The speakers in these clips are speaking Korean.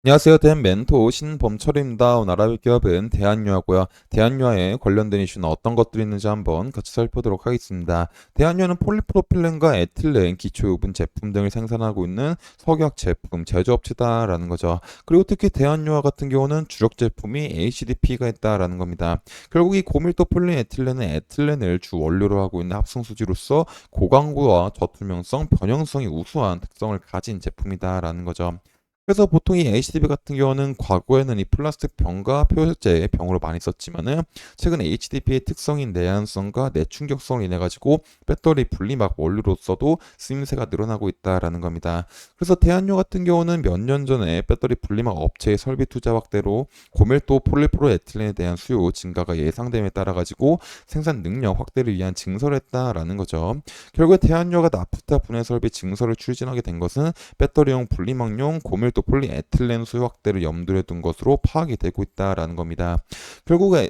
안녕하세요. 댄 멘토 신범철입니다. 오늘 알아볼 기업은 대한유화고요. 대한유화에 관련된 이슈는 어떤 것들이 있는지 한번 같이 살펴보도록 하겠습니다. 대한유화는 폴리프로필렌과 에틸렌, 기초유분 제품 등을 생산하고 있는 석약 제품 제조업체다라는 거죠. 그리고 특히 대한유화 같은 경우는 주력 제품이 HDP가 있다라는 겁니다. 결국 이 고밀도 폴리에틸렌은 에틸렌을 주 원료로 하고 있는 합성수지로서 고강도와 저투명성, 변형성이 우수한 특성을 가진 제품이다라는 거죠. 그래서 보통 이 HDB 같은 경우는 과거에는 이 플라스틱 병과 표적제 병으로 많이 썼지만은 최근 HDP의 특성인 내한성과 내충격성을 인해 가지고 배터리 분리막 원료로서도 쓰임새가 늘어나고 있다라는 겁니다. 그래서 대한유 같은 경우는 몇 년 전에 배터리 분리막 업체의 설비 투자 확대로 고밀도 폴리프로에틸렌에 대한 수요 증가가 예상됨에 따라 가지고 생산 능력 확대를 위한 증설을 했다라는 거죠. 결국에 대한유가 나프타 분해 설비 증설을 추진하게 된 것은 배터리용 분리막용 고밀도 폴리에틸렌 수요 확대를 염두에 둔 것으로 파악이 되고 있다라는 겁니다. 결국에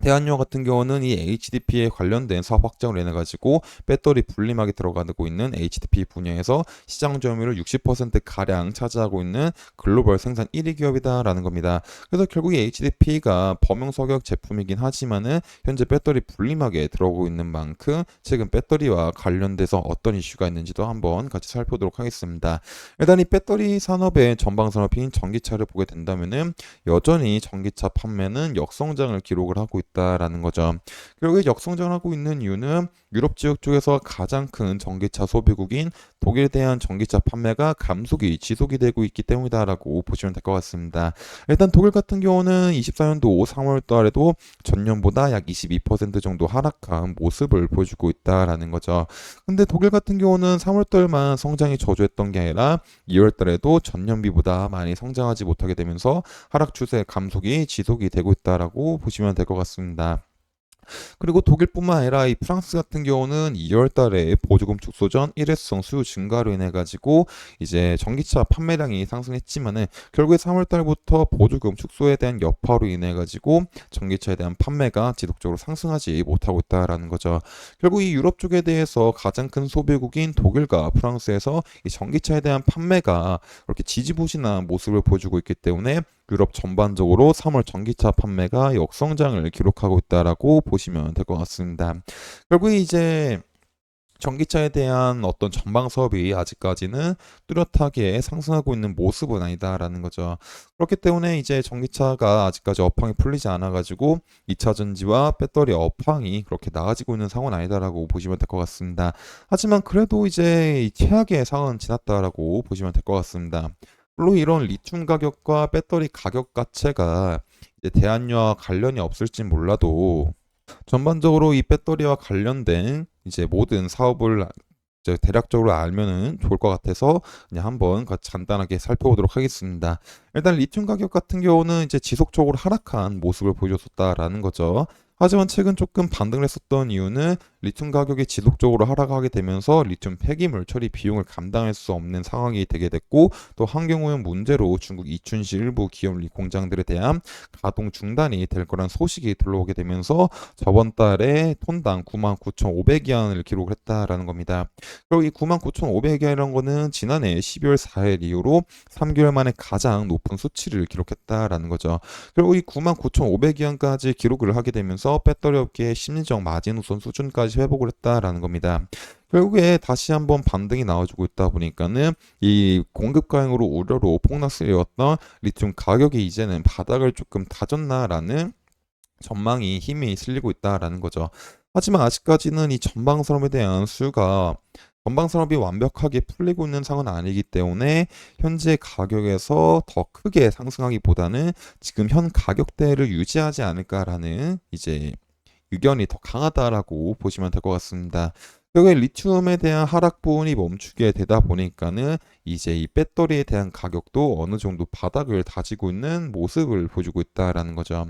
대한유화 같은 경우는 이 HDP에 관련된 사업 확장을 인해 가지고 배터리 분리막이 들어가고 있는 HDP 분야에서 시장 점유율을 60% 가량 차지하고 있는 글로벌 생산 1위 기업이다라는 겁니다. 그래서 결국 이 HDP가 범용 석역 제품이긴 하지만은 현재 배터리 분리막에 들어오고 있는 만큼 최근 배터리와 관련돼서 어떤 이슈가 있는지도 한번 같이 살펴보도록 하겠습니다. 일단 이 배터리 산업의 전방 산업인 전기차를 보게 된다면은 여전히 전기차 판매는 역성장을 기록을 하고 있다라는 거죠. 결국에 역성장을 하고 있는 이유는 유럽 지역 쪽에서 가장 큰 전기차 소비국인 독일에 대한 전기차 판매가 감속이 지속이 되고 있기 때문이다라고 보시면 될 것 같습니다. 일단 독일 같은 경우는 24년도 3월 달에도 전년보다 약 22% 정도 하락한 모습을 보여주고 있다라는 거죠. 근데 독일 같은 경우는 3월 달만 성장이 저조했던 게 아니라 2월 달에도 전년비보다 많이 성장하지 못하게 되면서 하락 추세 감속이 지속이 되고 있다라고 보시면 될 것 같습니다. 그리고 독일뿐만 아니라 이 프랑스 같은 경우는 2월 달에 보조금 축소 전 일회성 수요 증가로 인해 가지고 이제 전기차 판매량이 상승했지만은 결국에 3월 달부터 보조금 축소에 대한 여파로 인해 가지고 전기차에 대한 판매가 지속적으로 상승하지 못하고 있다라는 거죠. 결국 이 유럽 쪽에 대해서 가장 큰 소비국인 독일과 프랑스에서 이 전기차에 대한 판매가 그렇게 지지부진한 모습을 보여주고 있기 때문에 유럽 전반적으로 3월 전기차 판매가 역성장을 기록하고 있다라고 보시면 될 것 같습니다. 결국에 이제 전기차에 대한 어떤 전방 사업이 아직까지는 뚜렷하게 상승하고 있는 모습은 아니다라는 거죠. 그렇기 때문에 이제 전기차가 아직까지 업황이 풀리지 않아가지고 2차 전지와 배터리 업황이 그렇게 나아지고 있는 상황은 아니다라고 보시면 될 것 같습니다. 하지만 그래도 이제 이 최악의 상황은 지났다라고 보시면 될 것 같습니다. 물론 이런 리튬 가격과 배터리 가격 자체가 이제 대한유와 관련이 없을진 몰라도 전반적으로 이 배터리와 관련된 이제 모든 사업을 이제 대략적으로 알면은 좋을 것 같아서 그냥 한번 같이 간단하게 살펴보도록 하겠습니다. 일단 리튬 가격 같은 경우는 이제 지속적으로 하락한 모습을 보여줬었다라는 거죠. 하지만 최근 조금 반등을 했었던 이유는 리튬 가격이 지속적으로 하락하게 되면서 리튬 폐기물 처리 비용을 감당할 수 없는 상황이 되게 됐고 또 환경오염 문제로 중국 이춘시 일부 기업 공장들에 대한 가동 중단이 될 거란 소식이 들려오게 되면서 저번 달에 톤당 99,500위안을 기록을 했다라는 겁니다. 그리고 이 99,500위안이라는 거는 지난해 12월 4일 이후로 3개월 만에 가장 높은 수치를 기록했다라는 거죠. 그리고 이 99,500위안까지 기록을 하게 되면서 배터리 업계의 심리적 마지노선 수준까지 회복을 했다라는 겁니다. 결국에 다시 한번 반등이 나와주고 있다 보니까는 이 공급 과잉으로 우려로 폭락세였던 리튬 가격이 이제는 바닥을 조금 다졌나라는 전망이 힘이 실리고 있다라는 거죠. 하지만 아직까지는 이 전방 산업에 대한 수요가 전방 산업이 완벽하게 풀리고 있는 상황은 아니기 때문에 현재 가격에서 더 크게 상승하기보다는 지금 현 가격대를 유지하지 않을까라는 이제 의견이 더 강하다라고 보시면 될 것 같습니다. 결국에 리튬에 대한 하락 부분이 멈추게 되다 보니까는 이제 이 배터리에 대한 가격도 어느 정도 바닥을 다지고 있는 모습을 보여주고 있다라는 거죠.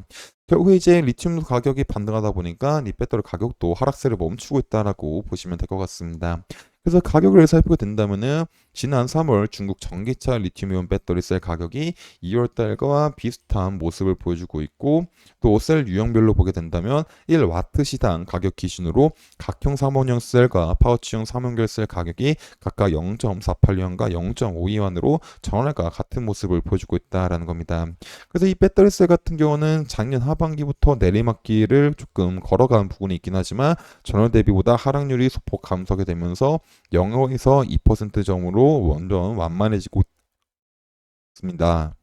결국에 이제 리튬 가격이 반등하다 보니까 이 배터리 가격도 하락세를 멈추고 있다라고 보시면 될 것 같습니다. 그래서 가격을 살피게 된다면은 지난 3월 중국 전기차 리튬이온 배터리 셀 가격이 2월 달과 비슷한 모습을 보여주고 있고, 또 셀 유형별로 보게 된다면 1와트 시당 가격 기준으로 각형 3원형 셀과 파우치형 3원결 셀 가격이 각각 0.48위안과 0.52위안으로 전월과 같은 모습을 보여주고 있다라는 겁니다. 그래서 이 배터리 셀 같은 경우는 작년 하반기부터 내리막길을 조금 걸어가는 부분이 있긴 하지만 전월 대비보다 하락률이 소폭 감소하게 되면서 0에서 2% 점으로 완전 완만해지고 있습니다.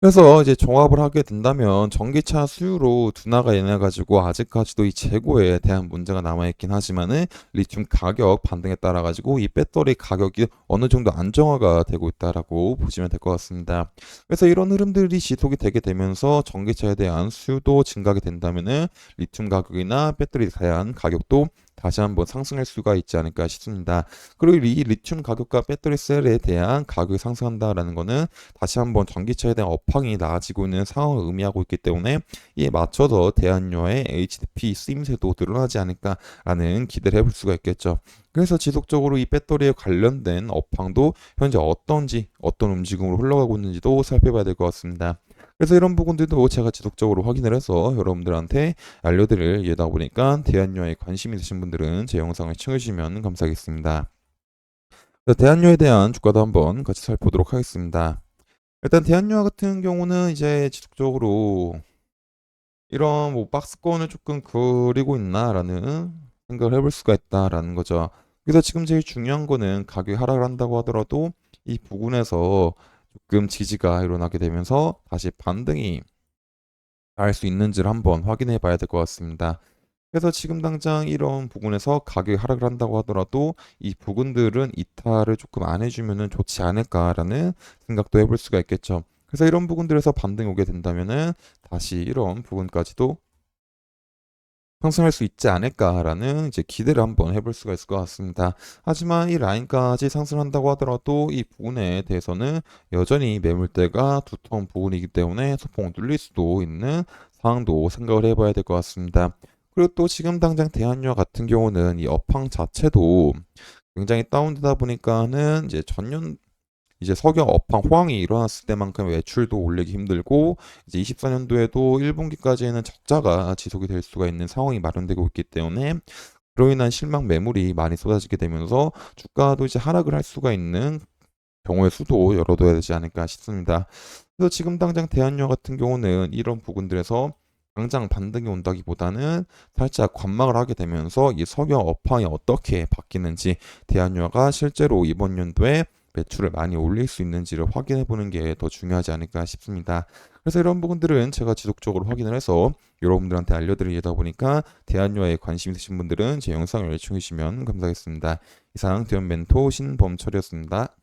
그래서 이제 종합을 하게 된다면 전기차 수요로 둔화가 인해 가지고 아직까지도 이 재고에 대한 문제가 남아 있긴 하지만은 리튬 가격 반등에 따라 가지고 이 배터리 가격이 어느 정도 안정화가 되고 있다라고 보시면 될 것 같습니다. 그래서 이런 흐름들이 지속이 되게 되면서 전기차에 대한 수요도 증가하게 된다면은 리튬 가격이나 배터리에 대한 가격도 다시 한번 상승할 수가 있지 않을까 싶습니다. 그리고 이 리튬 가격과 배터리 셀에 대한 가격이 상승한다라는 것은 다시 한번 전기차에 대한 업황이 나아지고 있는 상황을 의미하고 있기 때문에 이에 맞춰서 대한료의 HDP 쓰임새도 늘어나지 않을까라는 기대를 해볼 수가 있겠죠. 그래서 지속적으로 이 배터리에 관련된 업황도 현재 어떤지, 어떤 움직임으로 흘러가고 있는지도 살펴봐야 될 것 같습니다. 그래서 이런 부분들도 제가 지속적으로 확인을 해서 여러분들한테 알려드릴 예다 보니까 대한료에 관심 있으신 분들은 제 영상을 시청해주시면 감사하겠습니다. 대한료에 대한 주가도 한번 같이 살펴보도록 하겠습니다. 일단 대한유화 같은 경우는 이제 지속적으로 이런 뭐 박스권을 조금 그리고 있나라는 생각을 해볼 수가 있다라는 거죠. 그래서 지금 제일 중요한 거는 가격이 하락을 한다고 하더라도 이 부분에서 조금 지지가 일어나게 되면서 다시 반등이 할 수 있는지를 한번 확인해 봐야 될 것 같습니다. 그래서 지금 당장 이런 부분에서 가격이 하락을 한다고 하더라도 이 부분들은 이탈을 조금 안 해주면은 좋지 않을까라는 생각도 해볼 수가 있겠죠. 그래서 이런 부분들에서 반등이 오게 된다면은 다시 이런 부분까지도 상승할 수 있지 않을까라는 이제 기대를 한번 해볼 수가 있을 것 같습니다. 하지만 이 라인까지 상승한다고 하더라도 이 부분에 대해서는 여전히 매물대가 두터운 부분이기 때문에 소폭 뚫릴 수도 있는 상황도 생각을 해봐야 될 것 같습니다. 그리고 또 지금 당장 대한유화 같은 경우는 이 업황 자체도 굉장히 다운되다 보니까는 이제 전년 이제 석영 업황 호황이 일어났을 때만큼 매출도 올리기 힘들고 이제 24년도에도 1분기까지는 적자가 지속이 될 수가 있는 상황이 마련되고 있기 때문에 그로 인한 실망 매물이 많이 쏟아지게 되면서 주가도 이제 하락을 할 수가 있는 경우의 수도 열어둬야 되지 않을까 싶습니다. 그래서 지금 당장 대한유화 같은 경우는 이런 부분들에서 당장 반등이 온다기보다는 살짝 관망을 하게 되면서 이 석유 업황이 어떻게 바뀌는지 대한유화가 실제로 이번 연도에 매출을 많이 올릴 수 있는지를 확인해 보는 게 더 중요하지 않을까 싶습니다. 그래서 이런 부분들은 제가 지속적으로 확인을 해서 여러분들한테 알려드리다 보니까 대한유화에 관심 있으신 분들은 제 영상을 시청해 주시면 감사하겠습니다. 이상 대현 멘토 신범철이었습니다.